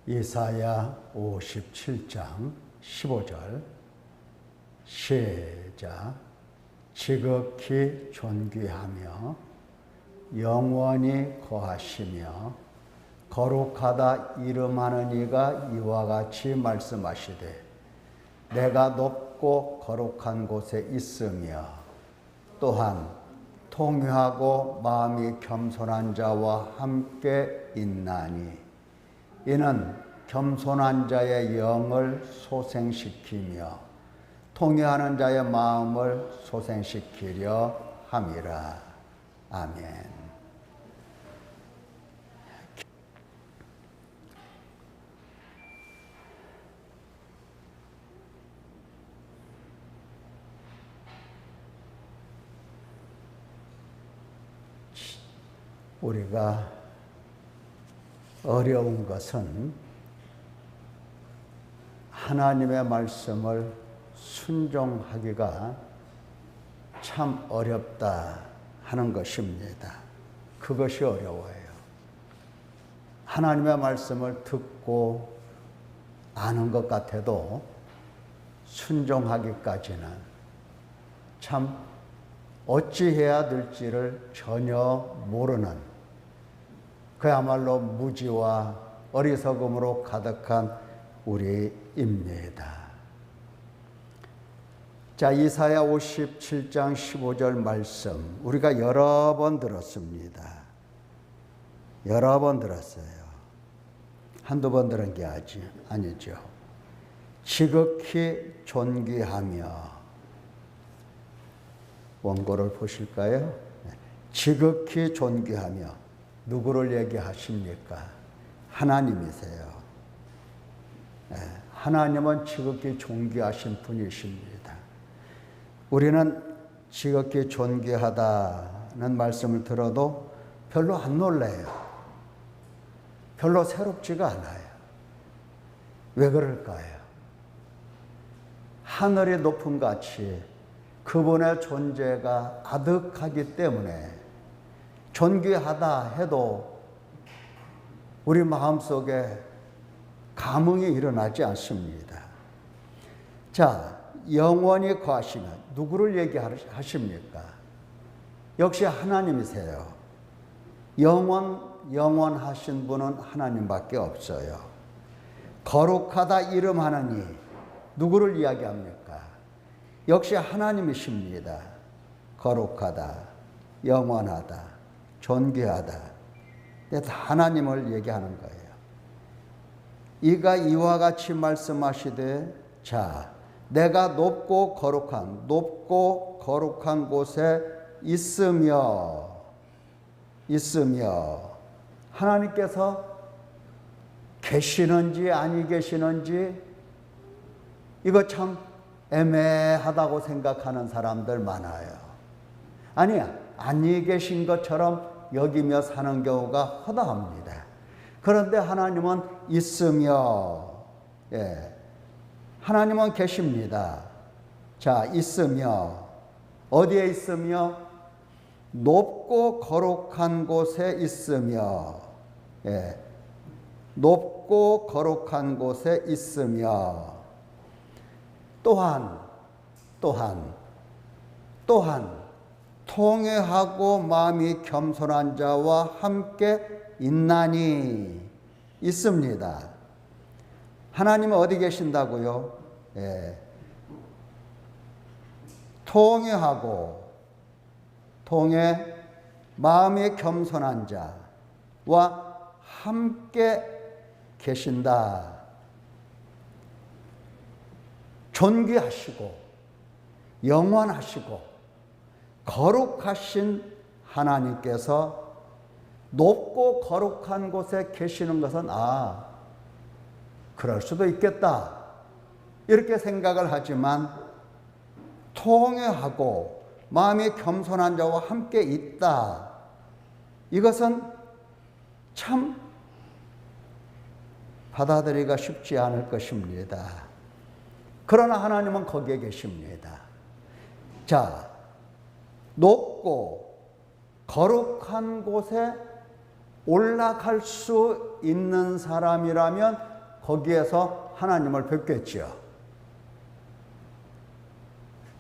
이사야 57장 15절 시작. 지극히 존귀하며 영원히 거하시며 거룩하다 이름하는 이가 이와 같이 말씀하시되 내가 높고 거룩한 곳에 있으며 또한 통회하고 마음이 겸손한 자와 함께 있나니 이는 겸손한 자의 영을 소생시키며 통회하는 자의 마음을 소생시키려 함이라. 아멘. 우리가 어려운 것은 하나님의 말씀을 순종하기가 참 어렵다 하는 것입니다. 그것이 어려워요. 하나님의 말씀을 듣고 아는 것 같아도 순종하기까지는 참 어찌해야 될지를 전혀 모르는 그야말로 무지와 어리석음으로 가득한 우리입니다. 자, 이사야 57장 15절 말씀 우리가 여러 번 들었습니다. 여러 번 들었어요. 한두 번 들은 게 아니죠. 지극히 존귀하며, 원고를 보실까요? 지극히 존귀하며 누구를 얘기하십니까? 하나님이세요. 하나님은 지극히 존귀하신 분이십니다. 우리는 지극히 존귀하다는 말씀을 들어도 별로 안 놀라요. 별로 새롭지가 않아요. 왜 그럴까요? 하늘이 높은 같이 그분의 존재가 아득하기 때문에 존귀하다 해도 우리 마음속에 감흥이 일어나지 않습니다. 자, 영원히 거하시면 누구를 얘기하십니까? 역시 하나님이세요. 영원하신 분은 하나님밖에 없어요. 거룩하다 이름하느니 누구를 이야기합니까? 역시 하나님이십니다. 거룩하다, 영원하다, 존귀하다. 하나님을 얘기하는 거예요. 이가 이와 같이 말씀하시되 자, 내가 높고 거룩한 곳에 있으며 하나님께서 계시는지 아니 계시는지 이거 참 애매하다고 생각하는 사람들 많아요. 아니야, 아니 계신 것처럼 여기며 사는 경우가 허다합니다. 그런데 하나님은 있으며, 하나님은 계십니다. 자, 있으며, 어디에 있으며? 높고 거룩한 곳에 있으며, 높고 거룩한 곳에 있으며, 또한 통회하고 마음이 겸손한 자와 함께 있나니 있습니다. 하나님은 어디 계신다고요? 통회 마음이 겸손한 자와 함께 계신다. 존귀하시고 영원하시고 거룩하신 하나님께서 높고 거룩한 곳에 계시는 것은 그럴 수도 있겠다 이렇게 생각을 하지만 통회하고 마음이 겸손한 자와 함께 있다, 이것은 참 받아들이기가 쉽지 않을 것입니다. 그러나 하나님은 거기에 계십니다. 자, 높고 거룩한 곳에 올라갈 수 있는 사람이라면 거기에서 하나님을 뵙겠지요.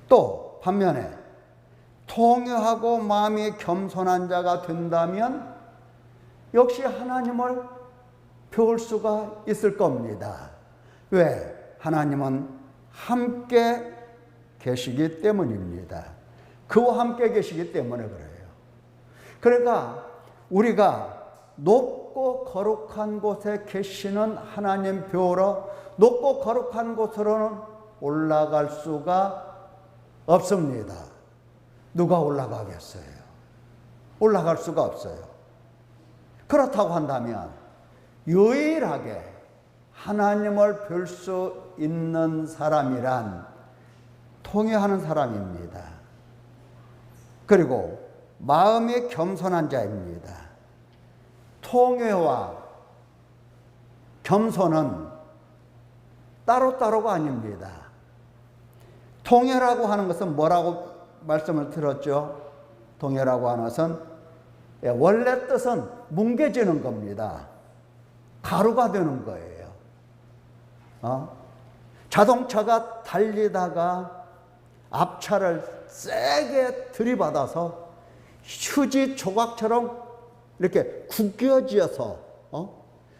또 반면에 통회하고 마음이 겸손한 자가 된다면 역시 하나님을 배울 수가 있을 겁니다. 왜? 하나님은 함께 계시기 때문입니다. 그와 함께 계시기 때문에 그래요. 그러니까 우리가 높고 거룩한 곳에 계시는 하나님 배우러 높고 거룩한 곳으로는 올라갈 수가 없습니다. 누가 올라가겠어요? 올라갈 수가 없어요. 그렇다고 한다면 유일하게 하나님을 뵐 수 있는 사람이란 통회하는 사람입니다. 그리고 마음이 겸손한 자입니다. 통회와 겸손은 따로따로가 아닙니다. 통회라고 하는 것은 뭐라고 말씀을 드렸죠? 통회라고 하는 것은 원래 뜻은 뭉개지는 겁니다. 가루가 되는 거예요. 자동차가 달리다가 앞차를 세게 들이받아서 휴지 조각처럼 이렇게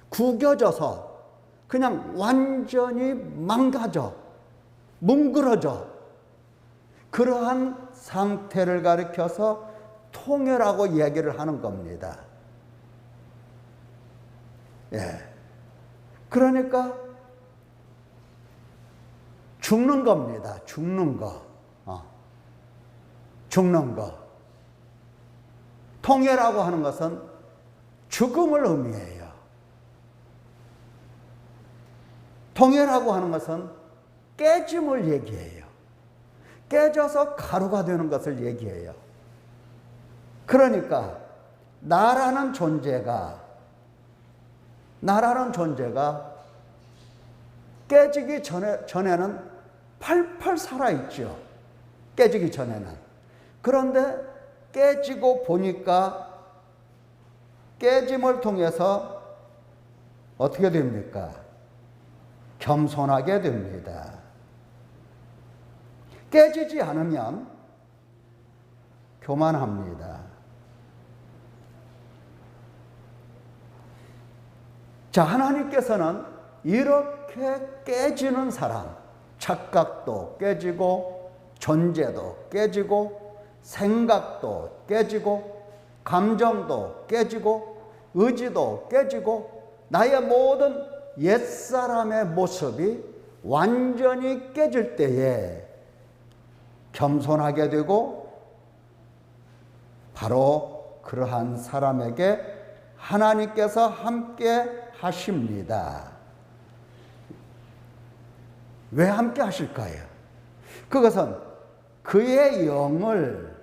구겨져서 그냥 완전히 망가져, 뭉그러져. 그러한 상태를 가리켜서 통회라고 이야기를 하는 겁니다. 예. 그러니까 죽는 겁니다. 죽는 거. 죽는 거. 통회라고 하는 것은 죽음을 의미해요. 통회라고 하는 것은 깨짐을 얘기해요. 깨져서 가루가 되는 것을 얘기해요. 그러니까 나라는 존재가 깨지기 전에는 팔팔 살아있죠. 깨지기 전에는. 그런데 깨지고 보니까 깨짐을 통해서 어떻게 됩니까? 겸손하게 됩니다. 깨지지 않으면 교만합니다. 자, 하나님께서는 이렇게 깨지는 사람, 착각도 깨지고, 존재도 깨지고, 생각도 깨지고, 감정도 깨지고, 의지도 깨지고, 나의 모든 옛사람의 모습이 완전히 깨질 때에 겸손하게 되고, 바로 그러한 사람에게 하나님께서 함께 하십니다. 왜 함께 하실까요? 그것은 그의 영을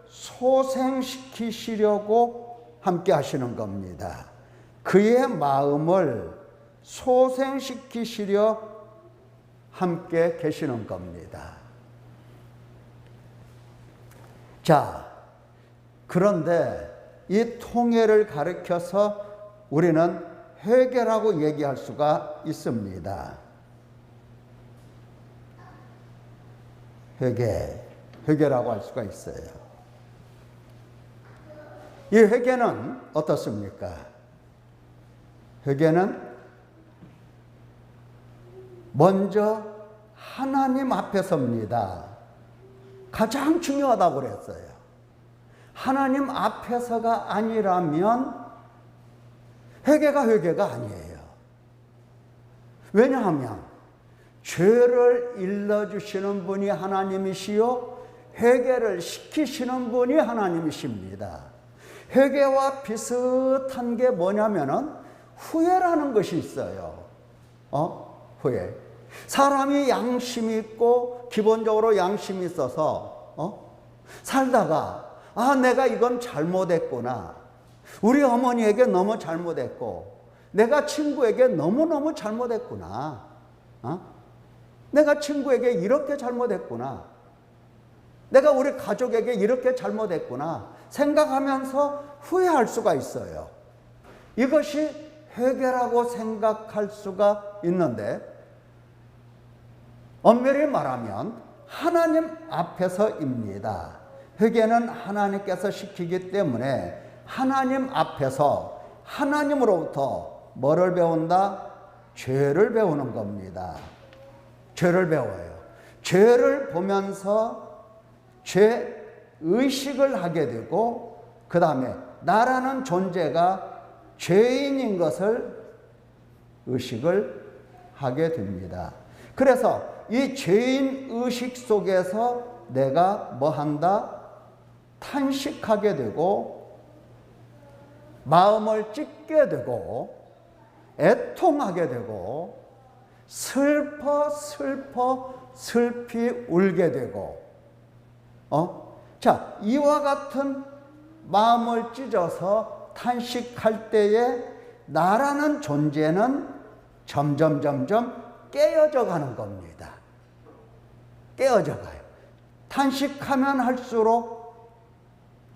소생시키시려고 함께 하시는 겁니다. 그의 마음을 소생시키시려 함께 계시는 겁니다. 자, 그런데 이 통회를 가리켜서 우리는 회개라고 얘기할 수가 있습니다. 회개라고 할 수가 있어요. 이 회개는 어떻습니까? 회개는 먼저 하나님 앞에 섭니다. 가장 중요하다고 그랬어요. 하나님 앞에서가 아니라면 회개가 아니에요. 왜냐하면 죄를 일러주시는 분이 하나님이시요 회개를 시키시는 분이 하나님이십니다. 회개와 비슷한 게 뭐냐면은 후회라는 것이 있어요. 후회. 사람이 양심이 있고 기본적으로 양심이 있어서 살다가 내가 이건 잘못했구나. 우리 어머니에게 너무 잘못했고 내가 친구에게 너무너무 잘못했구나. 내가 친구에게 이렇게 잘못했구나. 내가 우리 가족에게 이렇게 잘못했구나 생각하면서 후회할 수가 있어요. 이것이 회개라고 생각할 수가 있는데, 엄밀히 말하면 하나님 앞에서입니다. 회개는 하나님께서 시키기 때문에 하나님 앞에서 하나님으로부터 뭐를 배운다? 죄를 배우는 겁니다. 죄를 배워요. 죄를 보면서 죄 의식을 하게 되고, 그 다음에 나라는 존재가 죄인인 것을 의식을 하게 됩니다. 그래서 이 죄인 의식 속에서 내가 뭐 한다? 탄식하게 되고, 마음을 찢게 되고, 애통하게 되고, 슬피 울게 되고, 자, 이와 같은 마음을 찢어서 탄식할 때에 나라는 존재는 점점 깨어져 가는 겁니다. 깨어져 가요. 탄식하면 할수록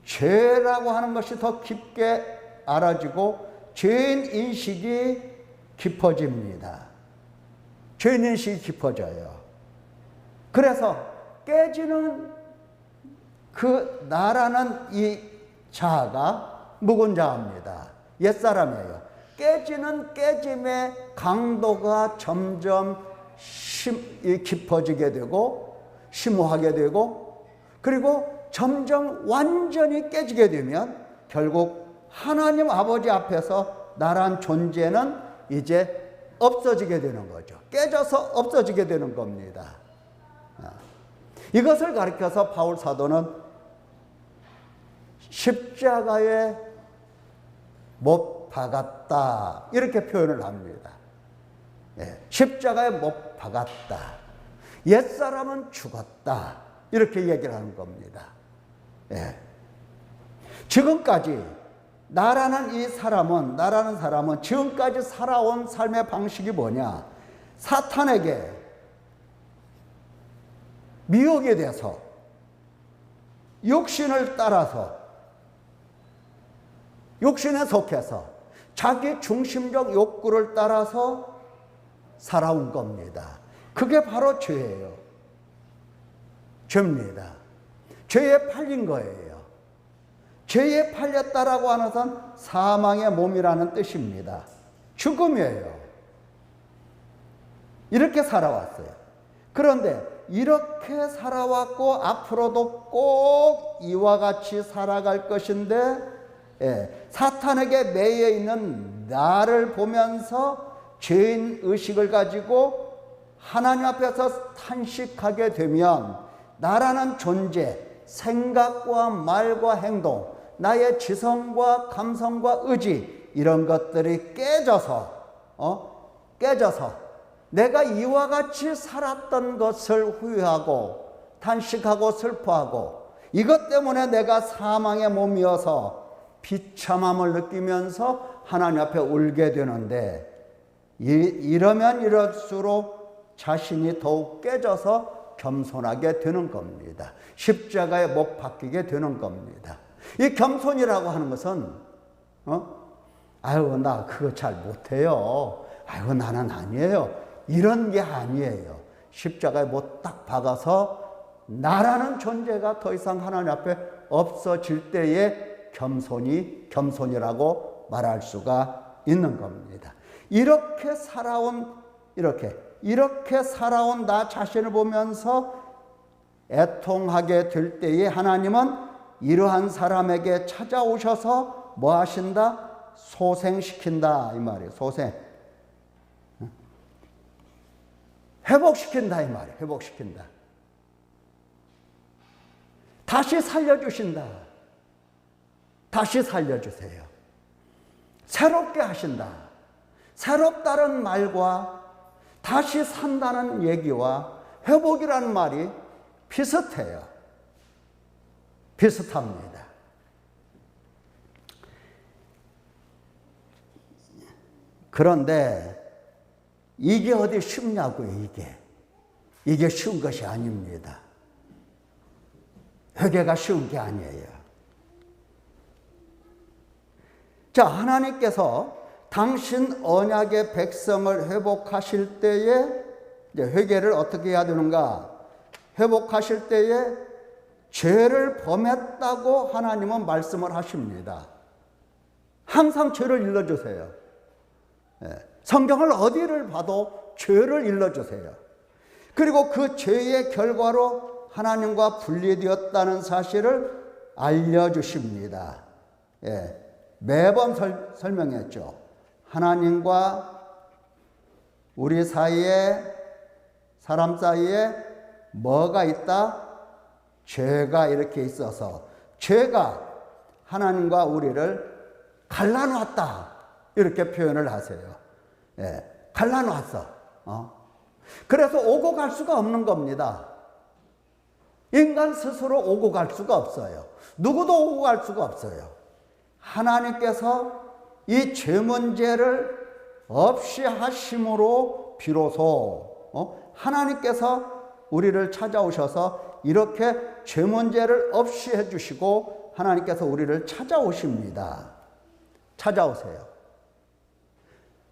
죄라고 하는 것이 더 깊게 알아지고 죄인 인식이 깊어집니다. 죄인 인식이 깊어져요. 그래서 깨지는 그 나라는 이 자아가 묵은 자입니다. 옛사람이에요. 깨지는 깨짐의 강도가 점점 깊어지게 되고 심오하게 되고, 그리고 점점 완전히 깨지게 되면 결국 하나님 아버지 앞에서 나란 존재는 이제 없어지게 되는 거죠. 깨져서 없어지게 되는 겁니다. 이것을 가리켜서 바울 사도는 십자가에 못 박았다, 이렇게 표현을 합니다. 십자가에 못 박았다. 옛사람은 죽었다, 이렇게 얘기를 하는 겁니다. 지금까지 나라는 사람은 지금까지 살아온 삶의 방식이 뭐냐? 사탄에게 미혹이 돼서 욕심을 따라서, 욕심에 속해서 자기 중심적 욕구를 따라서 살아온 겁니다. 그게 바로 죄예요. 죄입니다. 죄에 팔린 거예요. 죄에 팔렸다라고 하는 것은 사망의 몸이라는 뜻입니다. 죽음이에요. 이렇게 살아왔어요. 그런데 이렇게 살아왔고 앞으로도 꼭 이와 같이 살아갈 것인데, 사탄에게 매여 있는 나를 보면서 죄인 의식을 가지고 하나님 앞에서 탄식하게 되면 나라는 존재, 생각과 말과 행동, 나의 지성과 감성과 의지, 이런 것들이 깨져서 내가 이와 같이 살았던 것을 후회하고 탄식하고 슬퍼하고, 이것 때문에 내가 사망의 몸이어서 비참함을 느끼면서 하나님 앞에 울게 되는데, 이러면 이럴수록 자신이 더욱 깨져서 겸손하게 되는 겁니다. 십자가에 못 박히게 되는 겁니다. 이 겸손이라고 하는 것은 아유 나 그거 잘 못해요, 아유 나는 아니에요, 이런 게 아니에요. 십자가에 못 딱 박아서 나라는 존재가 더 이상 하나님 앞에 없어질 때에 겸손이라고 말할 수가 있는 겁니다. 이렇게 살아온 나 자신을 보면서 애통하게 될 때에 하나님은 이러한 사람에게 찾아오셔서 뭐 하신다? 소생시킨다, 이 말이에요. 소생. 회복시킨다, 이 말이에요. 회복시킨다. 다시 살려주신다. 다시 살려주세요. 새롭게 하신다. 새롭다는 말과 다시 산다는 얘기와 회복이라는 말이 비슷해요. 비슷합니다. 그런데 이게 어디 쉽냐고요, 이게. 이게 쉬운 것이 아닙니다. 회개가 쉬운 게 아니에요. 자, 하나님께서 당신 언약의 백성을 회복하실 때에 이제 회개를 어떻게 해야 되는가? 회복하실 때에 죄를 범했다고 하나님은 말씀을 하십니다. 항상 죄를 일러주세요. 성경을 어디를 봐도 죄를 일러주세요. 그리고 그 죄의 결과로 하나님과 분리되었다는 사실을 알려주십니다. 매번 설명했죠. 하나님과 우리 사이에, 사람 사이에 뭐가 있다? 죄가 이렇게 있어서 죄가 하나님과 우리를 갈라놨다. 이렇게 표현을 하세요. 갈라놨어. 그래서 오고 갈 수가 없는 겁니다. 인간 스스로 오고 갈 수가 없어요. 누구도 오고 갈 수가 없어요. 하나님께서 이 죄 문제를 없이 하심으로 비로소 하나님께서 우리를 찾아오셔서 이렇게 죄 문제를 없이 해주시고 하나님께서 우리를 찾아오십니다. 찾아오세요.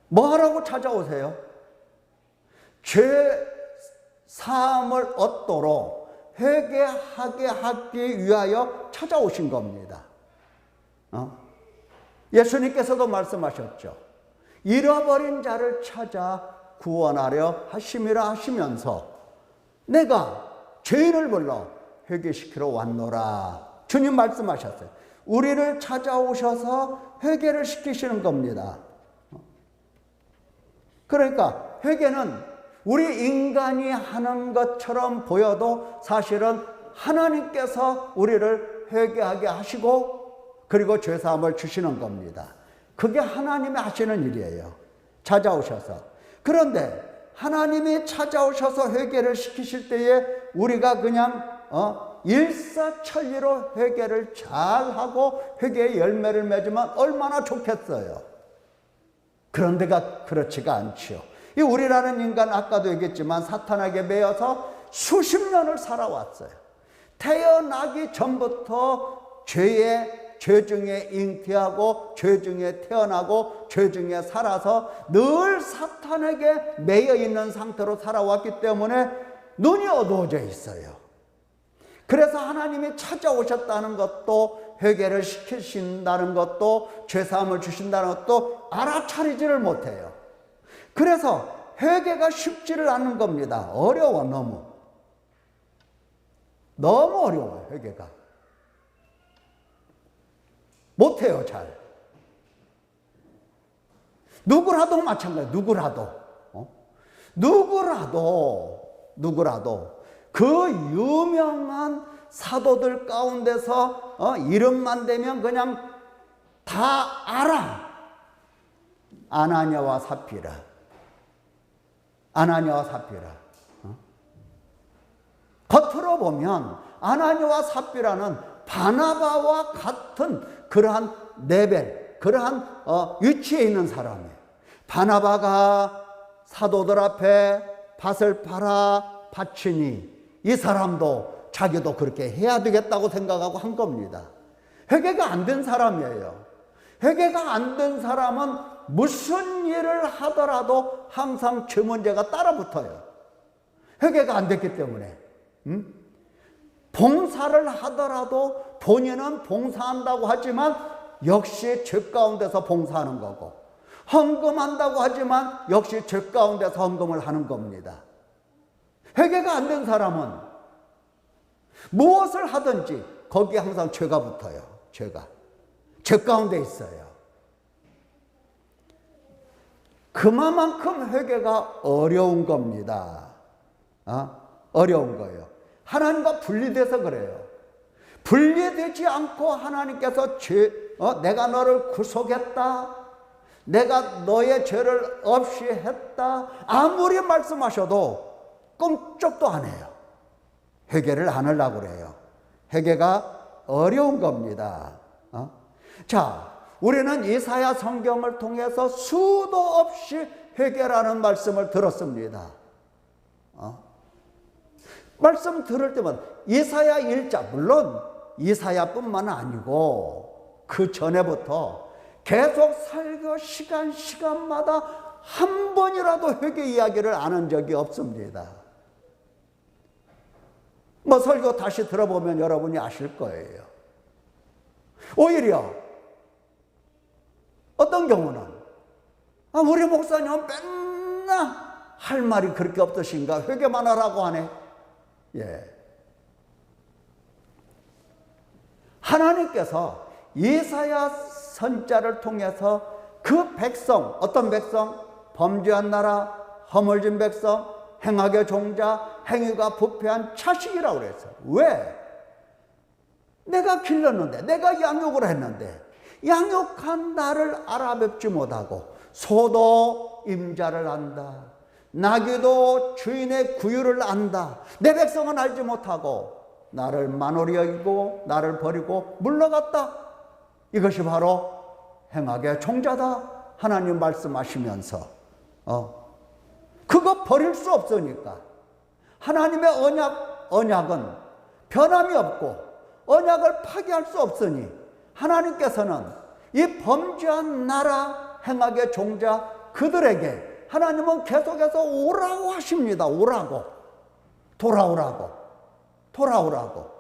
뭐 하라고 찾아오세요? 죄 사함을 얻도록 회개하게 하기 위하여 찾아오신 겁니다. 예수님께서도 말씀하셨죠. 잃어버린 자를 찾아 구원하려 하심이라 하시면서 내가 죄인을 불러 회개시키러 왔노라. 주님 말씀하셨어요. 우리를 찾아오셔서 회개를 시키시는 겁니다. 그러니까 회개는 우리 인간이 하는 것처럼 보여도 사실은 하나님께서 우리를 회개하게 하시고 그리고 죄사함을 주시는 겁니다. 그게 하나님이 하시는 일이에요. 찾아오셔서. 그런데 하나님이 찾아오셔서 회개를 시키실 때에 우리가 그냥 일사천리로 회개를 잘하고 회개의 열매를 맺으면 얼마나 좋겠어요. 그런데가 그렇지가 않지요. 이 우리라는 인간 아까도 얘기했지만 사탄에게 매여서 수십 년을 살아왔어요. 태어나기 전부터 죄 중에 잉태하고 죄 중에 태어나고 죄 중에 살아서 늘 사탄에게 매여 있는 상태로 살아왔기 때문에 눈이 어두워져 있어요. 그래서 하나님이 찾아오셨다는 것도 회개를 시키신다는 것도 죄사함을 주신다는 것도 알아차리지를 못해요. 그래서 회개가 쉽지를 않은 겁니다. 어려워. 너무 어려워요. 회개가 못해요. 잘. 누구라도 마찬가지예요. 누구라도 그 유명한 사도들 가운데서 이름만 대면 그냥 다 알아. 아나니아와 삽비라. 겉으로 보면 아나니아와 삽비라는 바나바와 같은 그러한 레벨, 그러한 위치에 있는 사람이에요. 바나바가 사도들 앞에 밭을 팔아 바치니 이 사람도 자기도 그렇게 해야 되겠다고 생각하고 한 겁니다. 회개가 안 된 사람이에요. 회개가 안 된 사람은 무슨 일을 하더라도 항상 죄 문제가 따라붙어요. 회개가 안 됐기 때문에. 봉사를 하더라도 본인은 봉사한다고 하지만 역시 죄 가운데서 봉사하는 거고, 헌금한다고 하지만 역시 죄 가운데서 헌금을 하는 겁니다. 회개가 안 된 사람은 무엇을 하든지 거기에 항상 죄가 붙어요. 죄 가운데 있어요. 그만큼 회개가 어려운 겁니다. 어려운 거예요. 하나님과 분리돼서 그래요. 분리되지 않고 하나님께서 내가 너를 구속했다, 내가 너의 죄를 없이 했다, 아무리 말씀하셔도 꼼짝도 안 해요. 회개를 안 하려고 그래요. 회개가 어려운 겁니다. 자, 우리는 이사야 성경을 통해서 수도 없이 회개라는 말씀을 들었습니다. 말씀 들을 때마다 이사야 1장, 물론 이사야뿐만 아니고 그 전에부터 계속 설교 시간마다 한 번이라도 회개 이야기를 안 한 적이 없습니다. 뭐 설교 다시 들어보면 여러분이 아실 거예요. 오히려 어떤 경우는 우리 목사님은 맨날 할 말이 그렇게 없으신가? 회개만 하라고 하네. 예. 하나님께서 이사야 선자를 통해서 그 백성, 어떤 백성? 범죄한 나라, 허물진 백성, 행악의 종자, 행위가 부패한 자식이라고 그랬어요. 왜? 내가 길렀는데, 내가 양육을 했는데 양육한 나를 알아뵙지 못하고 소도 임자를 안다. 나귀도 주인의 구유를 안다. 내 백성은 알지 못하고 나를 만홀히 여기고 나를 버리고 물러갔다. 이것이 바로 행악의 종자다. 하나님 말씀하시면서 그거 버릴 수 없으니까 하나님의 언약은 변함이 없고 언약을 파기할 수 없으니 하나님께서는 이 범죄한 나라 행악의 종자 그들에게 하나님은 계속해서 오라고 하십니다. 오라고. 돌아오라고.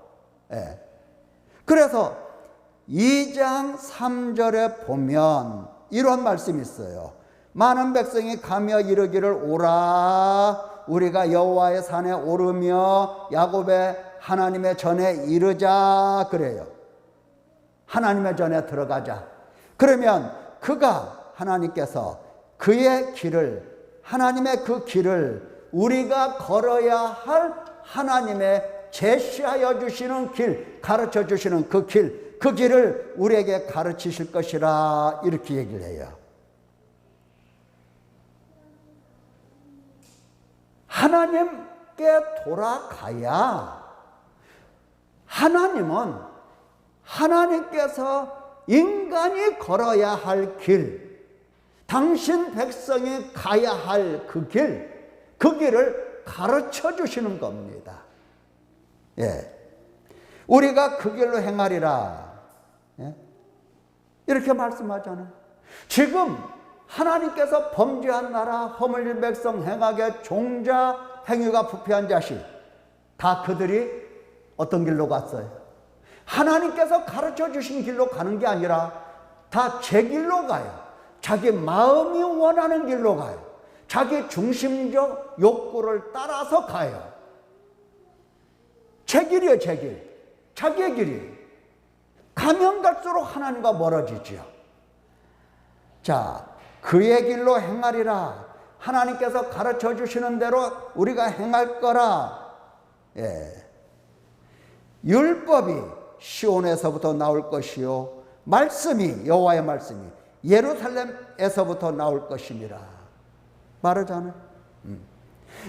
예. 그래서 2장 3절에 보면 이런 말씀이 있어요. 많은 백성이 가며 이르기를 오라 우리가 여호와의 산에 오르며 야곱의 하나님의 전에 이르자 그래요. 하나님의 전에 들어가자. 그러면 하나님께서 그의 길을, 하나님의 그 길을 우리가 걸어야 할 하나님의 제시하여 주시는 길, 가르쳐 주시는 그 길을 우리에게 가르치실 것이라 이렇게 얘기를 해요. 하나님께 돌아가야 하나님은 하나님께서 인간이 걸어야 할 길, 당신 백성이 가야 할 그 길을 가르쳐 주시는 겁니다. 예. 우리가 그 길로 행하리라. 예? 이렇게 말씀하잖아요. 지금 하나님께서 범죄한 나라, 허물진 백성, 행악의 종자, 행위가 부패한 자식, 다 그들이 어떤 길로 갔어요? 하나님께서 가르쳐 주신 길로 가는 게 아니라 다 제 길로 가요. 자기 마음이 원하는 길로 가요. 자기 중심적 욕구를 따라서 가요. 제 길이에요, 제 길. 자기의 길이. 가면 갈수록 하나님과 멀어지죠. 자, 그의 길로 행하리라. 하나님께서 가르쳐 주시는 대로 우리가 행할 거라. 예. 율법이 시온에서부터 나올 것이요 말씀이, 여호와의 말씀이 예루살렘에서부터 나올 것이니라 말하잖아요.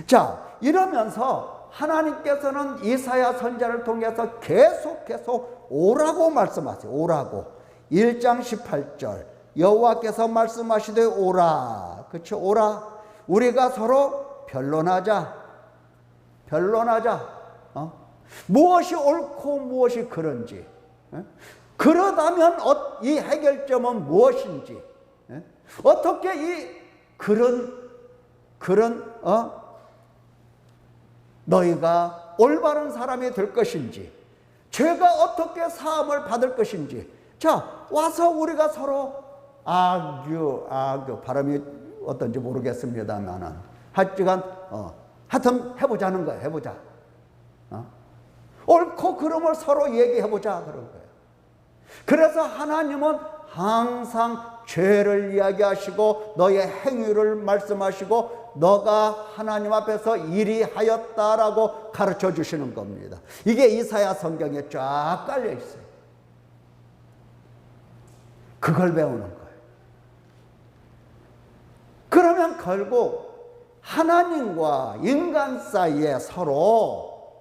자, 이러면서 하나님께서는 이사야 선지자를 통해서 계속 오라고 말씀하세요. 오라고. 1장 18절 여호와께서 말씀하시되 오라. 그렇죠? 오라. 우리가 서로 변론하자. 무엇이 옳고 무엇이 그런지, 그러다면 이 해결점은 무엇인지, 어떻게 이 그런 너희가 올바른 사람이 될 것인지, 죄가 어떻게 사함을 받을 것인지. 자, 와서 우리가 서로 아규 발음이 어떤지 모르겠습니다만은 하여간 하여튼 해보자는 거예요. 해보자. 옳고 그름을 서로 얘기해보자 그런 거예요. 그래서 하나님은 항상 죄를 이야기하시고 너의 행위를 말씀하시고 너가 하나님 앞에서 이리 하였다라고 가르쳐 주시는 겁니다. 이게 이사야 성경에 쫙 깔려 있어요. 그걸 배우는 거예요. 그러면 결국 하나님과 인간 사이에 서로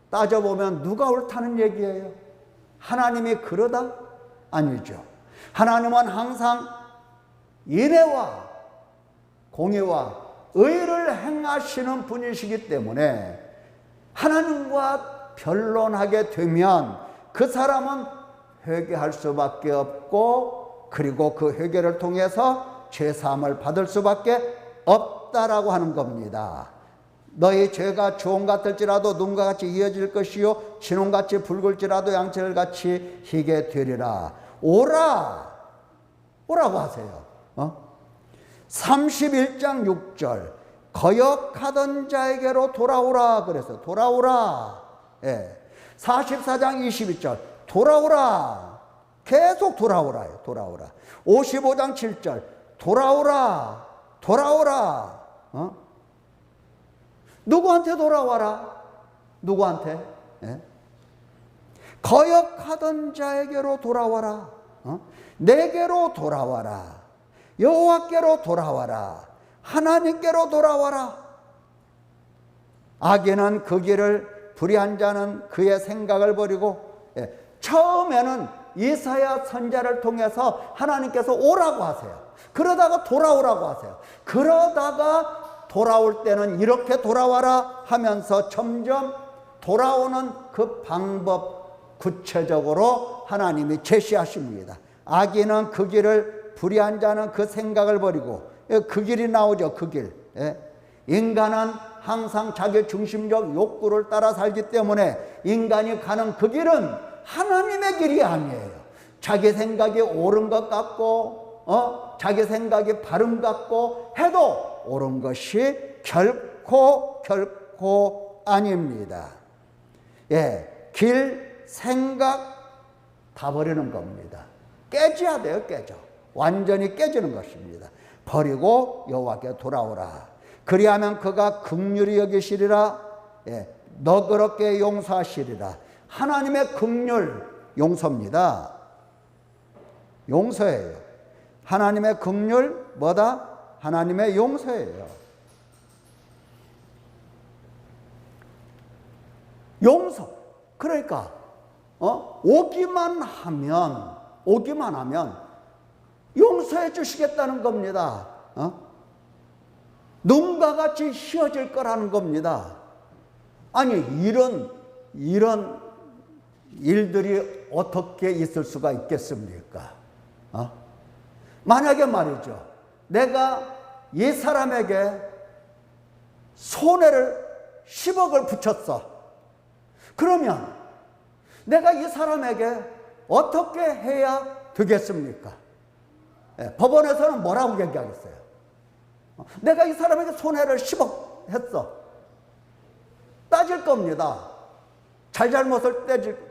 따져보면 누가 옳다는 얘기예요? 하나님이 그러다? 아니죠. 하나님은 항상 인애와 공의와 의를 행하시는 분이시기 때문에 하나님과 변론하게 되면 그 사람은 회개할 수밖에 없고, 그리고 그 회개를 통해서 죄사함을 받을 수밖에 없다라고 하는 겁니다. 너희 죄가 주홍 같을지라도 눈과 같이 이어질 것이요 진홍같이 붉을지라도 양철같이 희게 되리라. 오라, 오라고 하세요. 31장 6절 거역하던 자에게로 돌아오라 그래서 돌아오라. 44장 22절 돌아오라. 계속 돌아오라요. 돌아오라. 55장 7절 돌아오라. 돌아오라. 누구한테 돌아와라? 누구한테? 거역하던 자에게로 돌아와라. 내게로 돌아와라. 여호와께로 돌아와라. 하나님께로 돌아와라. 악인은 그 길을, 불의한 자는 그의 생각을 버리고, 처음에는 이사야 선지자를 통해서 하나님께서 오라고 하세요. 그러다가 돌아오라고 하세요. 그러다가 돌아올 때는 이렇게 돌아와라 하면서 점점 돌아오는 그 방법 구체적으로 하나님이 제시하십니다. 악인은 그 길을, 불의한 자는 그 생각을 버리고, 그 길이 나오죠. 그 길. 인간은 항상 자기 중심적 욕구를 따라 살기 때문에 인간이 가는 그 길은 하나님의 길이 아니에요. 자기 생각이 옳은 것 같고, 자기 생각이 바른 것 같고 해도 옳은 것이 결코 아닙니다. 길, 생각 다 버리는 겁니다. 깨져야 돼요. 깨져. 완전히 깨지는 것입니다. 버리고 여호와께 돌아오라. 그리하면 그가 긍휼히 여기시리라. 너그럽게 용서하시리라. 하나님의 긍휼, 용서입니다. 용서예요. 하나님의 긍휼 뭐다? 하나님의 용서예요. 용서. 그러니까 오기만 하면 용서해 주시겠다는 겁니다. 눈과 같이 휘어질 거라는 겁니다. 아니 이런 일들이 어떻게 있을 수가 있겠습니까? 만약에 말이죠, 내가 이 사람에게 손해를 10억을 붙였어. 그러면 내가 이 사람에게 어떻게 해야 되겠습니까? 법원에서는 뭐라고 얘기하겠어요? 내가 이 사람에게 손해를 10억 했어. 따질 겁니다. 잘잘못을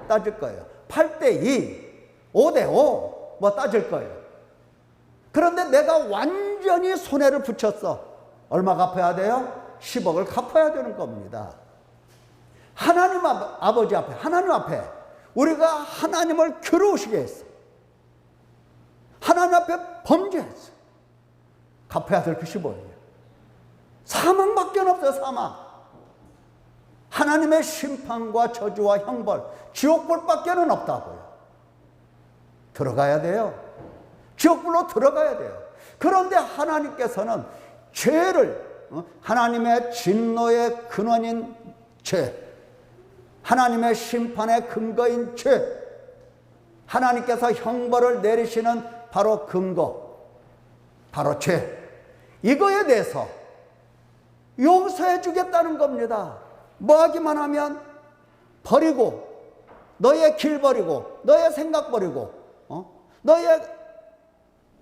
따질 거예요. 8대2, 5대5 뭐 따질 거예요. 그런데 내가 완전히 손해를 붙였어. 얼마 갚아야 돼요? 10억을 갚아야 되는 겁니다. 하나님 아버지 앞에, 하나님 앞에 우리가 하나님을 괴로우시게 했어. 하나님 앞에 범죄했어. 갚아야 될 것이 뭐예요? 사망밖에 없어요. 사망. 하나님의 심판과 저주와 형벌, 지옥불밖에 없다고요. 들어가야 돼요. 지옥불로 들어가야 돼요. 그런데 하나님께서는 죄를, 하나님의 진노의 근원인 죄, 하나님의 심판의 근거인 죄, 하나님께서 형벌을 내리시는 바로 근거, 바로 죄, 이거에 대해서 용서해 주겠다는 겁니다. 뭐 하기만 하면 버리고, 너의 길 버리고, 너의 생각 버리고, 너의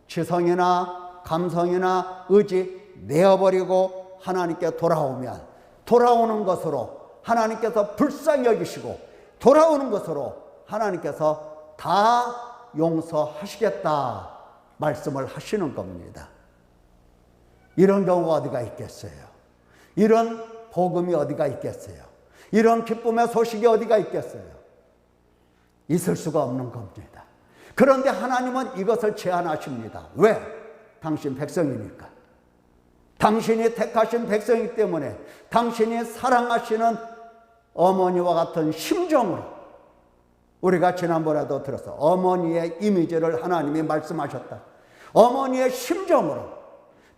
지성이나 감성이나 의지 내어버리고 하나님께 돌아오면, 돌아오는 것으로 하나님께서 불쌍히 여기시고, 돌아오는 것으로 하나님께서 다 용서하시겠다 말씀을 하시는 겁니다. 이런 경우가 어디가 있겠어요? 이런 복음이 어디가 있겠어요? 이런 기쁨의 소식이 어디가 있겠어요? 있을 수가 없는 겁니다. 그런데 하나님은 이것을 제안하십니다. 왜? 당신 백성이니까. 당신이 택하신 백성이기 때문에, 당신이 사랑하시는 어머니와 같은 심정으로, 우리가 지난번에도 들었어. 어머니의 이미지를 하나님이 말씀하셨다. 어머니의 심정으로,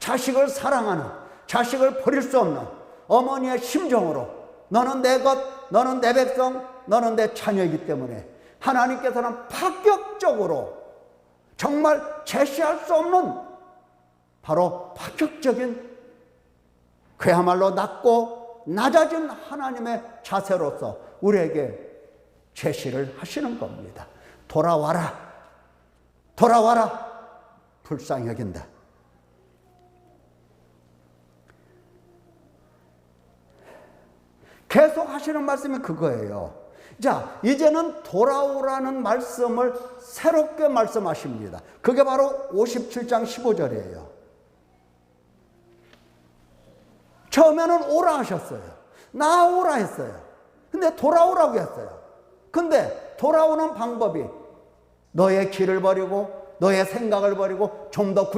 자식을 사랑하는, 자식을 버릴 수 없는 어머니의 심정으로, 너는 내 것, 너는 내 백성, 너는 내 자녀이기 때문에 하나님께서는 파격적으로 정말 제시할 수 없는 바로 파격적인 그야말로 낮고 낮아진 하나님의 자세로서 우리에게 제시를 하시는 겁니다. 돌아와라. 돌아와라. 불쌍히 여긴다. 계속 하시는 말씀이 그거예요. 자, 이제는 돌아오라는 말씀을 새롭게 말씀하십니다. 그게 바로 57장 15절이에요. 처음에는 오라 하셨어요. 나오라 했어요. 근데 돌아오라고 했어요. 근데 돌아오는 방법이 너의 길을 버리고 너의 생각을 버리고 좀 더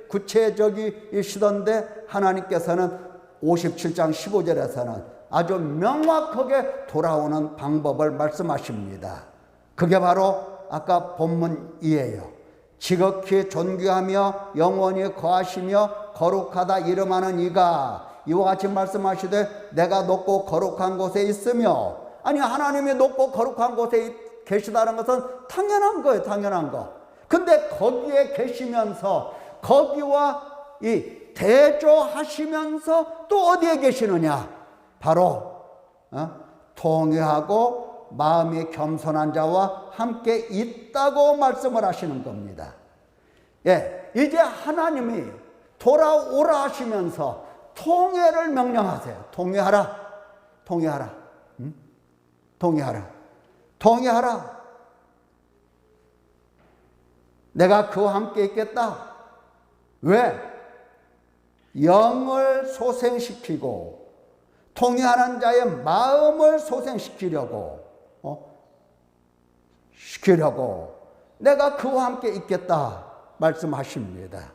구체적이시던데 하나님께서는 57장 15절에서는 아주 명확하게 돌아오는 방법을 말씀하십니다. 그게 바로 아까 본문이에요. 지극히 존귀하며 영원히 거하시며 거룩하다 이름하는 이가 이와 같이 말씀하시되 내가 높고 거룩한 곳에 있으며, 아니 하나님이 높고 거룩한 곳에 계시다는 것은 당연한 거예요. 당연한 거. 근데 거기에 계시면서 거기와 이 대조하시면서 또 어디에 계시느냐? 바로 통회하고 마음이 겸손한 자와 함께 있다고 말씀을 하시는 겁니다. 예, 이제 하나님이 돌아오라 하시면서 통회를 명령하세요. 통회하라. 통회하라. 통회하라. 통회하라. 내가 그와 함께 있겠다. 왜? 영을 소생시키고 통회하는 자의 마음을 소생시키려고 내가 그와 함께 있겠다 말씀하십니다.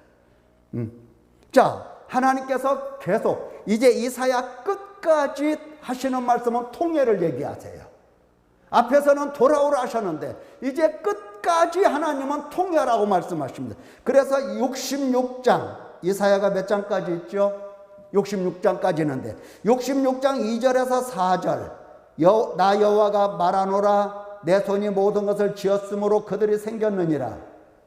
자, 하나님께서 계속 이제 이사야 끝까지 하시는 말씀은 통회를 얘기하세요. 앞에서는 돌아오라 하셨는데 이제 끝까지 하나님은 통회하라고 말씀하십니다. 그래서 66장, 이사야가 몇 장까지 있죠? 66장까지 있는데 66장 2절에서 4절 나 여호와가 말하노라 내 손이 모든 것을 지었으므로 그들이 생겼느니라.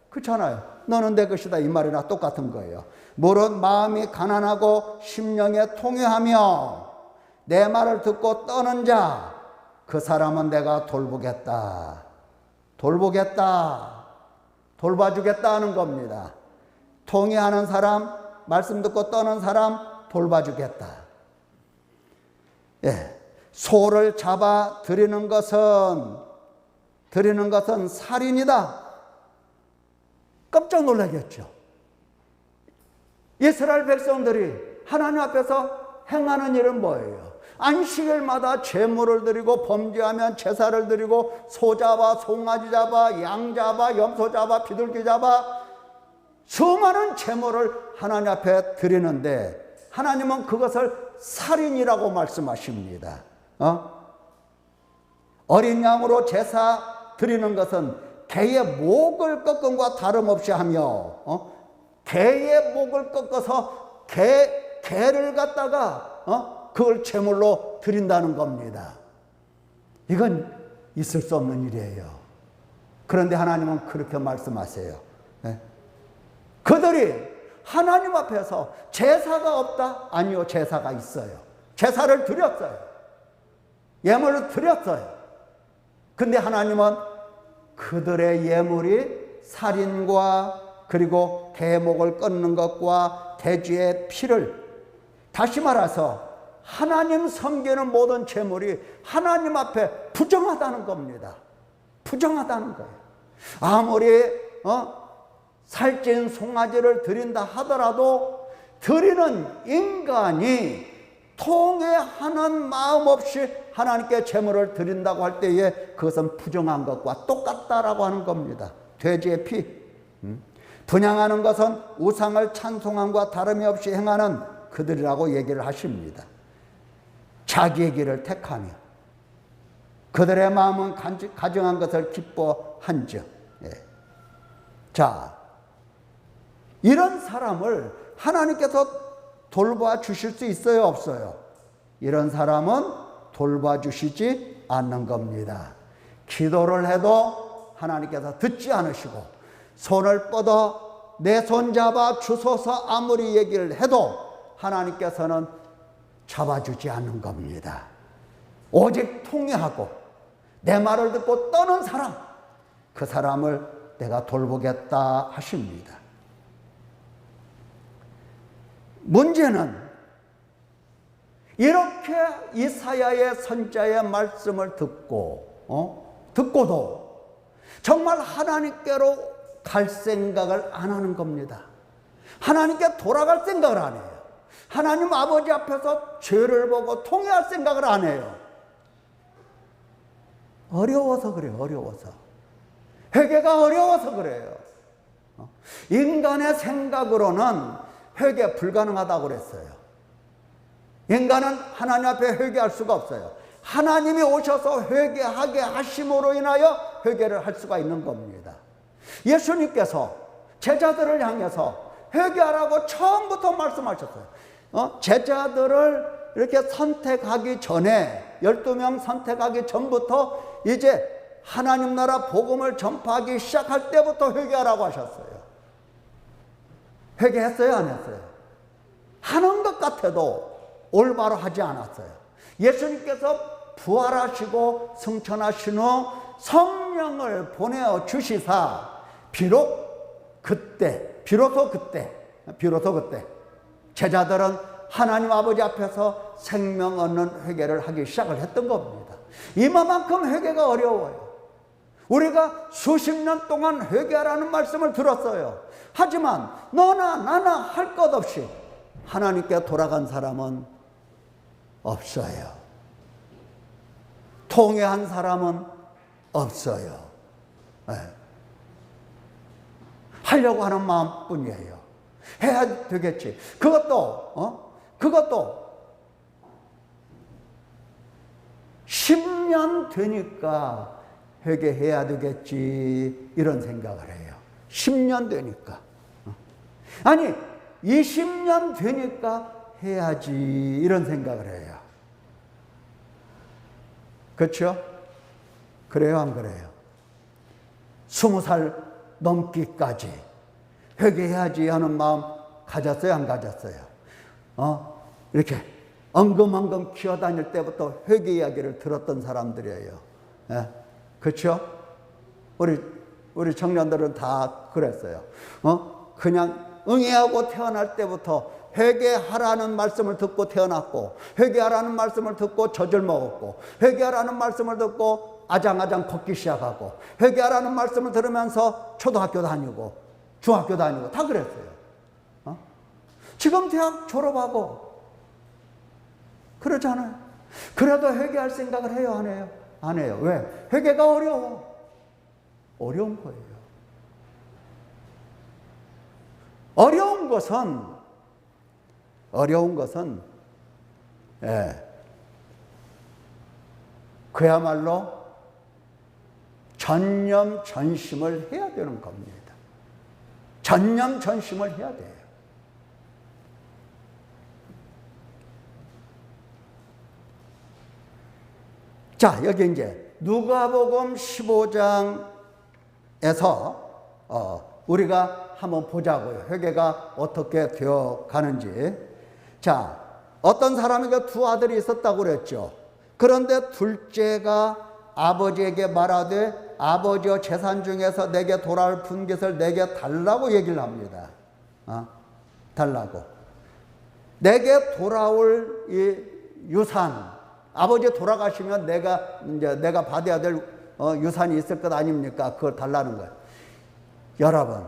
그렇잖아요. 너는 내 것이다 이 말이나 똑같은 거예요. 무릇 마음이 가난하고 심령에 통회하며 내 말을 듣고 떠는 자 그 사람은 내가 돌보겠다. 돌보겠다. 돌봐주겠다 하는 겁니다. 통회하는 사람, 말씀 듣고 떠는 사람 돌봐주겠다. 예, 소를 잡아 드리는 것은 살인이다. 깜짝 놀라겠죠. 이스라엘 백성들이 하나님 앞에서 행하는 일은 뭐예요? 안식일마다 제물을 드리고 범죄하면 제사를 드리고 소 잡아, 송아지 잡아, 양 잡아, 염소 잡아, 비둘기 잡아 수많은 제물을 하나님 앞에 드리는데 하나님은 그것을 살인이라고 말씀하십니다. 어린 양으로 제사 드리는 것은 개의 목을 꺾음과 다름없이 하며 개의 목을 꺾어서 개를 갖다가 그걸 제물로 드린다는 겁니다. 이건 있을 수 없는 일이에요. 그런데 하나님은 그렇게 말씀하세요. 그들이 하나님 앞에서 제사가 없다? 아니요, 제사가 있어요. 제사를 드렸어요. 예물을 드렸어요. 근데 하나님은 그들의 예물이 살인과 그리고 개목을 끊는 것과 돼지의 피를, 다시 말해서 하나님 섬기는 모든 제물이 하나님 앞에 부정하다는 겁니다. 부정하다는 거예요. 아무리 살찐 송아지를 드린다 하더라도 드리는 인간이 통회하는 마음 없이 하나님께 제물을 드린다고 할 때에 그것은 부정한 것과 똑같다라고 하는 겁니다. 돼지의 피. 분향하는 것은 우상을 찬송함과 다름이 없이 행하는 그들이라고 얘기를 하십니다. 자기의 길을 택하며 그들의 마음은 가증한 것을 기뻐한즉. 자, 이런 사람을 하나님께서 돌봐 주실 수 있어요, 없어요? 이런 사람은 돌봐 주시지 않는 겁니다. 기도를 해도 하나님께서 듣지 않으시고, 손을 뻗어 내 손 잡아 주소서 아무리 얘기를 해도 하나님께서는 잡아주지 않는 겁니다. 오직 통회하고 내 말을 듣고 떠는 사람, 그 사람을 내가 돌보겠다 하십니다. 문제는 이렇게 이사야의 선자의 말씀을 듣고도 정말 하나님께로 갈 생각을 안 하는 겁니다. 하나님께 돌아갈 생각을 안 해요. 하나님 아버지 앞에서 죄를 보고 통회할 생각을 안 해요. 어려워서 그래요. 어려워서. 회개가 어려워서 그래요. 인간의 생각으로는 회개 불가능하다고 그랬어요. 인간은 하나님 앞에 회개할 수가 없어요. 하나님이 오셔서 회개하게 하심으로 인하여 회개를 할 수가 있는 겁니다. 예수님께서 제자들을 향해서 회개하라고 처음부터 말씀하셨어요. 제자들을 이렇게 선택하기 전에, 12명 선택하기 전부터 이제 하나님 나라 복음을 전파하기 시작할 때부터 회개하라고 하셨어요. 회개했어요, 안 했어요? 하는 것 같아도 올바로 하지 않았어요. 예수님께서 부활하시고 승천하신 후 성령을 보내어 주시사 비로소 그때 제자들은 하나님 아버지 앞에서 생명 얻는 회개를 하기 시작을 했던 겁니다. 이만큼 회개가 어려워요. 우리가 수십 년 동안 회개하라는 말씀을 들었어요. 하지만 너나 나나 할 것 없이 하나님께 돌아간 사람은 없어요. 통회한 사람은 없어요. 네. 하려고 하는 마음뿐이에요. 해야 되겠지. 그것도 10년 되니까 회개해야 되겠지, 이런 생각을 해요. 10년 되니까. 아니 20년 되니까 해야지, 이런 생각을 해요. 그렇죠? 그래요, 안 그래요? 20살 넘기까지 회개해야지 하는 마음 가졌어요, 안 가졌어요? 이렇게 엉금엉금 기어다닐 때부터 회개 이야기를 들었던 사람들이에요. 예? 그렇죠? 우리 청년들은 다 그랬어요. 그냥 응애하고 태어날 때부터 회개하라는 말씀을 듣고 태어났고, 회개하라는 말씀을 듣고 젖을 먹었고, 회개하라는 말씀을 듣고 아장아장 걷기 시작하고, 회개하라는 말씀을 들으면서 초등학교 다니고 중학교 다니고 다 그랬어요. 지금 대학 졸업하고 그러잖아요. 그래도 회개할 생각을 해요, 안 해요? 안 해요. 왜? 회개가 어려워. 어려운 거예요. 어려운 것은 그야말로 전념전심을 해야 되는 겁니다. 전념전심을 해야 돼요. 자, 여기 이제 누가복음 15장에서 우리가 한번 보자고요. 회개가 어떻게 되어 가는지. 자, 어떤 사람에게 두 아들이 있었다고 그랬죠. 그런데 둘째가 아버지에게 말하되 아버지여 재산 중에서 내게 돌아올 분깃을 내게 달라고 얘기를 합니다. 달라고. 내게 돌아올 이 유산, 아버지 돌아가시면 내가 받아야 될 유산이 있을 것 아닙니까? 그걸 달라는 거예요. 여러분,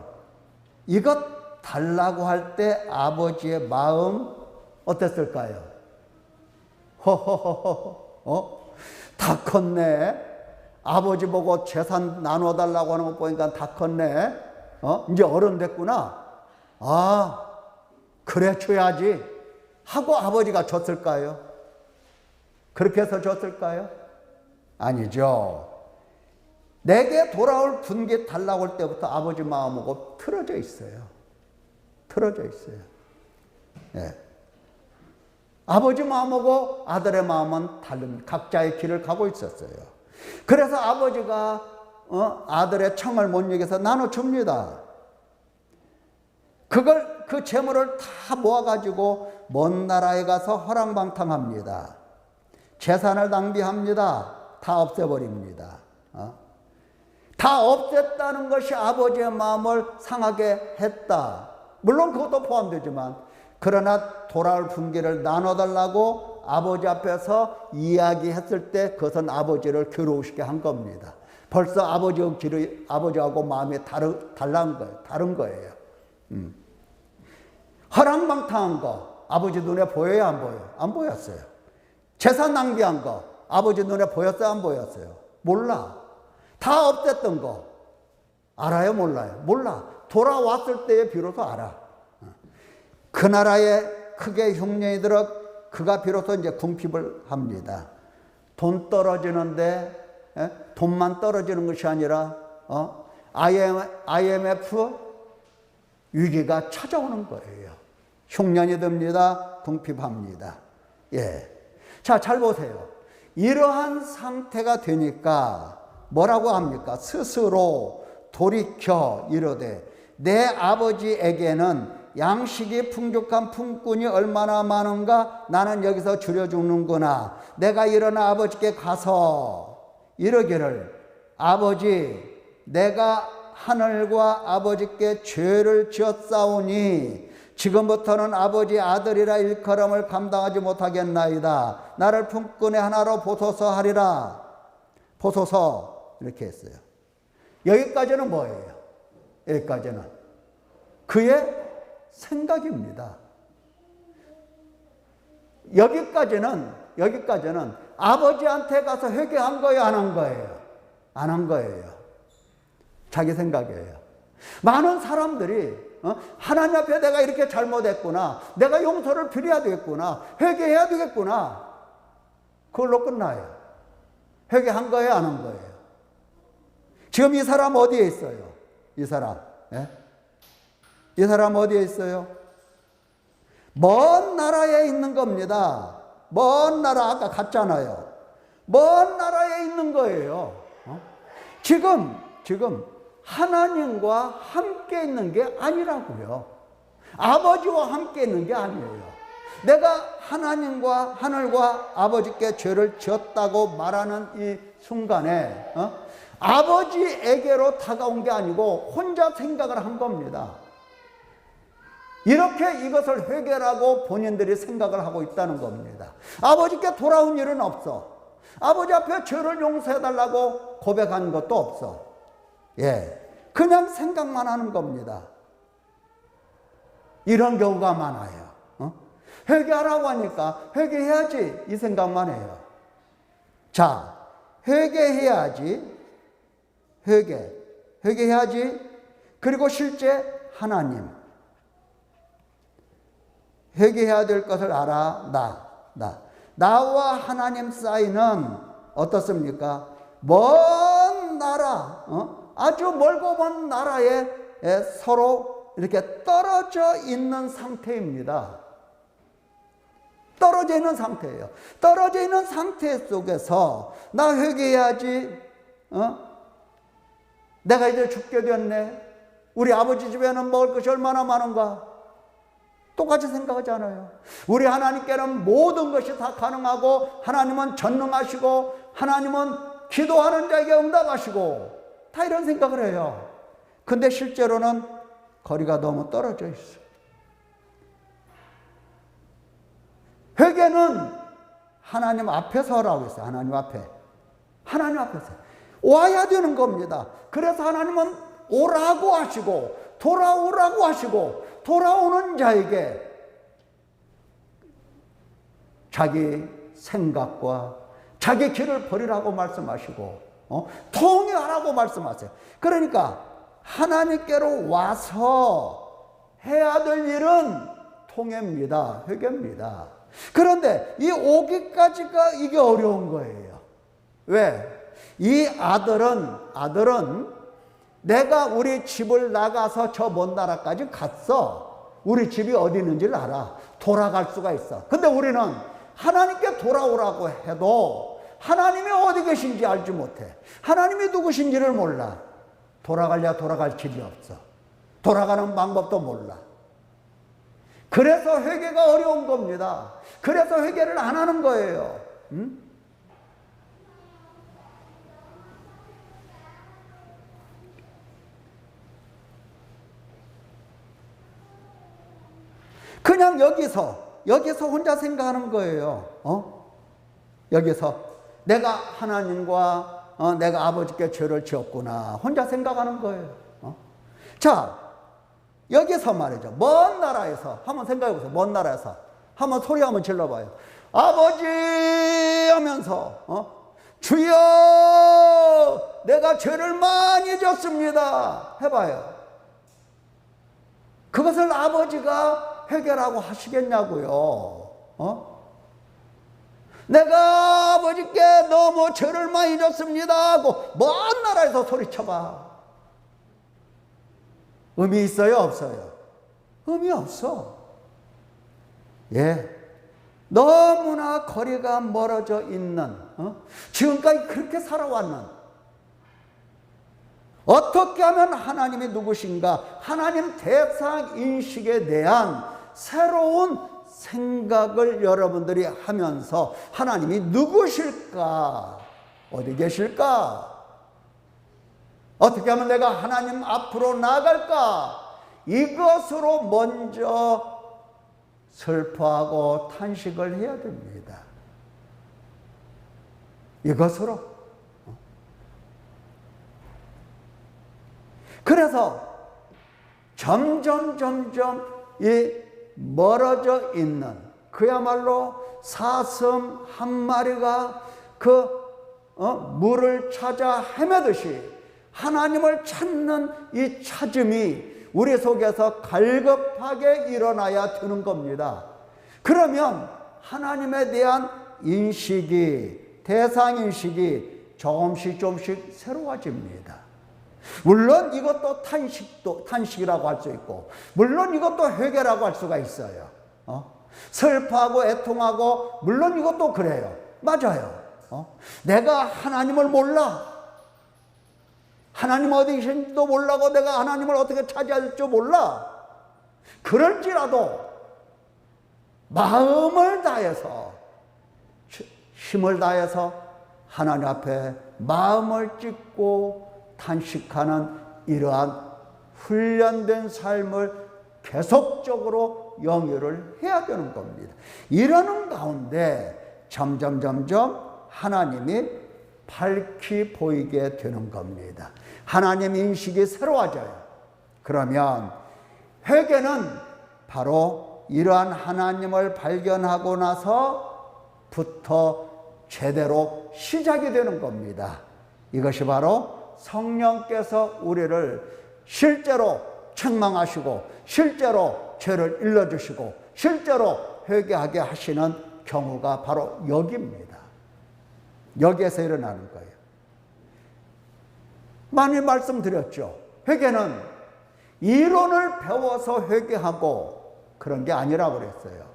이것 달라고 할 때 아버지의 마음 어땠을까요? 다 컸네. 아버지 보고 재산 나눠달라고 하는 거 보니까 다 컸네. 이제 어른 됐구나. 그래 줘야지 하고 아버지가 줬을까요? 그렇게 해서 줬을까요? 아니죠. 내게 돌아올 분깃 달라고 할 때부터 아버지 마음하고 틀어져 있어요. 틀어져 있어요. 네. 아버지 마음하고 아들의 마음은 다른 각자의 길을 가고 있었어요. 그래서 아버지가 아들의 청을 못 이겨서 나눠줍니다. 그 재물을 다 모아가지고 먼 나라에 가서 허랑방탕합니다. 재산을 낭비합니다. 다 없애버립니다. 다 없앴다는 것이 아버지의 마음을 상하게 했다. 물론 그것도 포함되지만, 그러나 돌아올 분기를 나눠달라고 아버지 앞에서 이야기했을 때 그것은 아버지를 괴로우시게 한 겁니다. 벌써 아버지하고 마음이 다른 거예요. 허랑방탕한 거 아버지 눈에 보여요, 안 보여요? 안 보였어요. 재산 낭비한 거 아버지 눈에 보였어요, 안 보였어요? 몰라. 다 없앴던 거 알아요, 몰라요? 몰라. 돌아왔을 때에 비로소 알아. 그 나라에 크게 흉년이 들어 그가 비로소 이제 궁핍을 합니다. 돈 떨어지는데 돈만 떨어지는 것이 아니라 IMF 위기가 찾아오는 거예요. 흉년이 듭니다. 궁핍합니다. 예. 자, 잘 보세요. 이러한 상태가 되니까 뭐라고 합니까? 스스로 돌이켜 이르되 내 아버지에게는 양식이 풍족한 품꾼이 얼마나 많은가? 나는 여기서 줄여 죽는구나. 내가 일어나 아버지께 가서 이르기를 아버지, 내가 하늘과 아버지께 죄를 지었사오니 지금부터는 아버지 아들이라 일컬음을 감당하지 못하겠나이다. 나를 품꾼의 하나로 보소서 하리라. 보소서 이렇게 했어요. 여기까지는 뭐예요? 여기까지는 그의 생각입니다. 여기까지는 아버지한테 가서 회개한 거예요, 안 한 거예요? 안 한 거예요. 자기 생각이에요. 많은 사람들이 하나님 앞에 내가 이렇게 잘못했구나, 내가 용서를 빌어야 되겠구나, 회개해야 되겠구나, 그걸로 끝나요. 회개한 거예요, 안 한 거예요? 지금 이 사람 어디에 있어요? 이 사람, 예? 이 사람 어디에 있어요? 먼 나라에 있는 겁니다. 먼 나라, 아까 갔잖아요. 먼 나라에 있는 거예요. 지금 하나님과 함께 있는 게 아니라고요. 아버지와 함께 있는 게 아니에요. 내가 하나님과 하늘과 아버지께 죄를 지었다고 말하는 이 순간에 아버지에게로 다가온 게 아니고 혼자 생각을 한 겁니다. 이렇게 이것을 회개라고 본인들이 생각을 하고 있다는 겁니다. 아버지께 돌아온 일은 없어. 아버지 앞에 죄를 용서해달라고 고백한 것도 없어. 예, 그냥 생각만 하는 겁니다. 이런 경우가 많아요. 회개하라고 하니까 회개해야지 이 생각만 해요. 자, 회개해야지. 회개해야지. 그리고 실제 하나님 회개해야 될 것을 알아. 나와 하나님 사이는 어떻습니까? 먼 나라, 아주 멀고 먼 나라에 서로 이렇게 떨어져 있는 상태입니다. 떨어져 있는 상태예요. 떨어져 있는 상태 속에서 나 회개해야지. 내가 이제 죽게 됐네. 우리 아버지 집에는 먹을 것이 얼마나 많은가? 똑같이 생각하잖아요. 우리 하나님께는 모든 것이 다 가능하고 하나님은 전능하시고 하나님은 기도하는 자에게 응답하시고 다 이런 생각을 해요. 근데 실제로는 거리가 너무 떨어져 있어. 회개는 하나님 앞에서 하라고 했어요. 하나님 앞에서 와야 되는 겁니다. 그래서 하나님은 오라고 하시고 돌아오라고 하시고 돌아오는 자에게 자기 생각과 자기 길을 버리라고 말씀하시고 통회하라고 말씀하세요. 그러니까 하나님께로 와서 해야 될 일은 통회입니다. 회개입니다. 그런데 이 오기까지가 이게 어려운 거예요. 왜? 이 아들은 내가 우리 집을 나가서 저 먼 나라까지 갔어. 우리 집이 어디 있는지를 알아. 돌아갈 수가 있어. 근데 우리는 하나님께 돌아오라고 해도 하나님이 어디 계신지 알지 못해. 하나님이 누구신지를 몰라. 돌아가려 돌아갈 길이 없어. 돌아가는 방법도 몰라. 그래서 회개가 어려운 겁니다. 그래서 회개를 안 하는 거예요. 응? 그냥 여기서 혼자 생각하는 거예요. 여기서 내가 하나님과 내가 아버지께 죄를 지었구나. 혼자 생각하는 거예요. 자, 여기서 말이죠. 먼 나라에서 한번 생각해 보세요. 먼 나라에서 한번 소리 한번 질러봐요. 아버지 하면서 주여 내가 죄를 많이 졌습니다 해봐요. 그것을 아버지가 해결하고 하시겠냐고요. 내가 아버지께 너무 죄를 많이 졌습니다 하고 먼 나라에서 소리쳐봐. 의미 있어요 없어요? 의미 없어. 예, 너무나 거리가 멀어져 있는 지금까지 그렇게 살아왔는, 어떻게 하면 하나님이 누구신가, 하나님 대상인식에 대한 새로운 생각을 여러분들이 하면서 하나님이 누구실까, 어디 계실까, 어떻게 하면 내가 하나님 앞으로 나아갈까, 이것으로 먼저 슬퍼하고 탄식을 해야 됩니다. 이것으로. 그래서 점점 이 멀어져 있는, 그야말로 사슴 한 마리가 물을 찾아 헤매듯이 하나님을 찾는 이 찾음이 우리 속에서 갈급하게 일어나야 되는 겁니다. 그러면 하나님에 대한 인식이, 대상인식이 조금씩 새로워집니다. 물론 이것도 탄식이라고 할 수 있고, 물론 이것도 회개라고 할 수가 있어요. 슬퍼하고 애통하고, 물론 이것도 그래요. 맞아요. 내가 하나님을 몰라. 하나님 어디 계신지도 몰라고 내가 하나님을 어떻게 찾아야 될지 몰라. 그럴지라도 마음을 다해서, 힘을 다해서 하나님 앞에 마음을 찢고 탄식하는 이러한 훈련된 삶을 계속적으로 영위를 해야 되는 겁니다. 이러는 가운데 점점 하나님이 밝히 보이게 되는 겁니다. 하나님 인식이 새로워져요. 그러면 회개는 바로 이러한 하나님을 발견하고 나서부터 제대로 시작이 되는 겁니다. 이것이 바로 성령께서 우리를 실제로 책망하시고, 실제로 죄를 일러주시고, 실제로 회개하게 하시는 경우가 바로 여기입니다. 여기에서 일어나는 거예요. 많이 말씀드렸죠. 회개는 이론을 배워서 회개하고 그런 게 아니라고 그랬어요.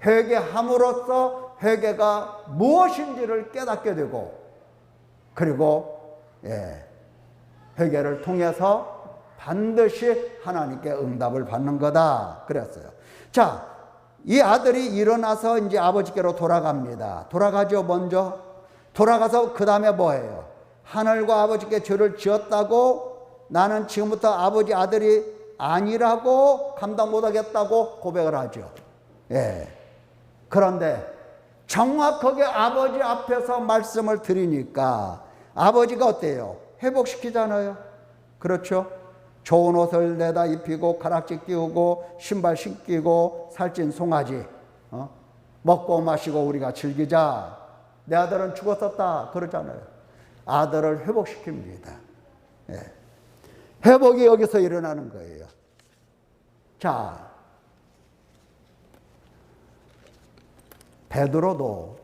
회개함으로써 회개가 무엇인지를 깨닫게 되고, 그리고 회개를 통해서 반드시 하나님께 응답을 받는 거다 그랬어요. 자, 이 아들이 일어나서 이제 아버지께로 돌아갑니다. 돌아가죠. 먼저 돌아가서 그 다음에 뭐예요? 하늘과 아버지께 죄를 지었다고, 나는 지금부터 아버지 아들이 아니라고, 감당 못하겠다고 고백을 하죠. 그런데 정확하게 아버지 앞에서 말씀을 드리니까 아버지가 어때요? 회복시키잖아요. 그렇죠? 좋은 옷을 내다 입히고, 가락지 끼우고, 신발 신기고, 살찐 송아지 먹고 마시고 우리가 즐기자. 내 아들은 죽었었다 그러잖아요. 아들을 회복시킵니다. 회복이 여기서 일어나는 거예요. 자, 베드로도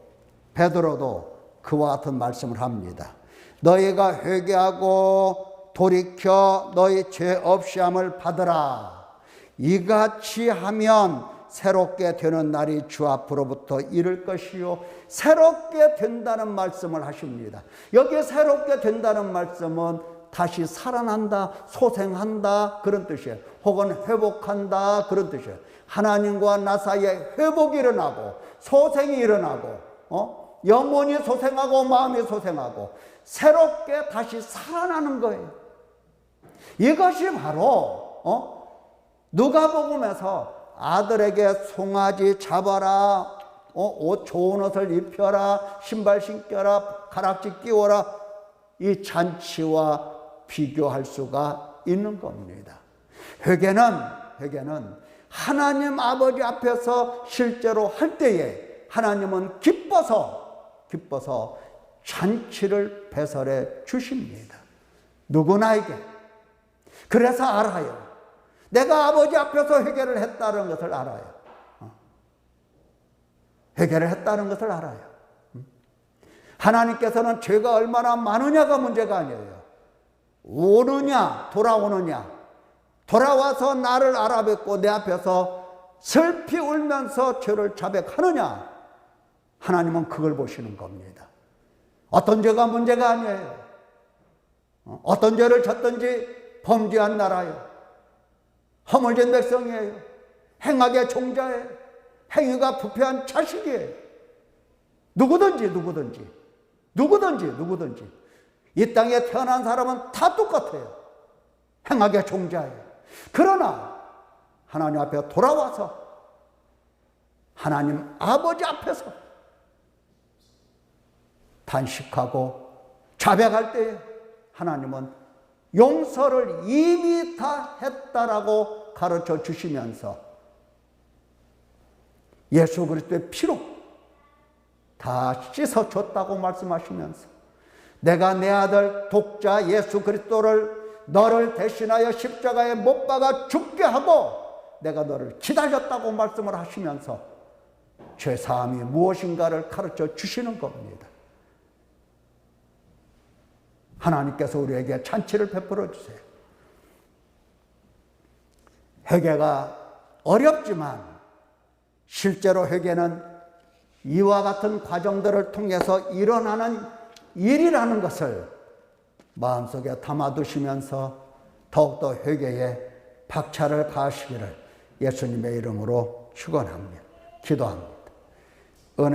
그와 같은 말씀을 합니다. 너희가 회개하고 돌이켜 너희 죄 없이함을 받으라. 이같이 하면 새롭게 되는 날이 주 앞으로부터 이를 것이요. 새롭게 된다는 말씀을 하십니다. 여기 새롭게 된다는 말씀은 다시 살아난다, 소생한다 그런 뜻이에요. 혹은 회복한다 그런 뜻이에요. 하나님과 나 사이에 회복이 일어나고 소생이 일어나고 영혼이 소생하고 마음이 소생하고 새롭게 다시 살아나는 거예요. 이것이 바로 누가복음에서 아들에게 송아지 잡아라, 옷 좋은 옷을 입혀라, 신발 신겨라, 가락지 끼워라, 이 잔치와 비교할 수가 있는 겁니다. 회개는 하나님 아버지 앞에서 실제로 할 때에 하나님은 기뻐서 잔치를 배설해 주십니다. 누구나에게. 그래서 알아요. 내가 아버지 앞에서 회개를 했다는 것을 알아요. 회개를 했다는 것을 알아요. 하나님께서는 죄가 얼마나 많으냐가 문제가 아니에요. 오느냐, 돌아오느냐, 돌아와서 나를 알아뵙고 내 앞에서 슬피 울면서 죄를 자백하느냐, 하나님은 그걸 보시는 겁니다. 어떤 죄가 문제가 아니에요. 어떤 죄를 졌든지 범죄한 나라요, 허물진 백성이에요, 행악의 종자예요, 행위가 부패한 자식이에요. 누구든지 이 땅에 태어난 사람은 다 똑같아요. 행악의 종자예요. 그러나 하나님 앞에 돌아와서 하나님 아버지 앞에서 단식하고 자백할 때에 하나님은 용서를 이미 다 했다라고 가르쳐 주시면서 예수 그리스도의 피로 다 씻어줬다고 말씀하시면서 내가 내 아들 독자 예수 그리스도를 너를 대신하여 십자가에 못 박아 죽게 하고 내가 너를 기다렸다고 말씀을 하시면서 죄사함이 무엇인가를 가르쳐 주시는 겁니다. 하나님께서 우리에게 잔치를 베풀어 주세요. 회개가 어렵지만 실제로 회개는 이와 같은 과정들을 통해서 일어나는 일이라는 것을 마음속에 담아두시면서 더욱더 회개에 박차를 가하시기를 예수님의 이름으로 축원합니다. 기도합니다. 은혜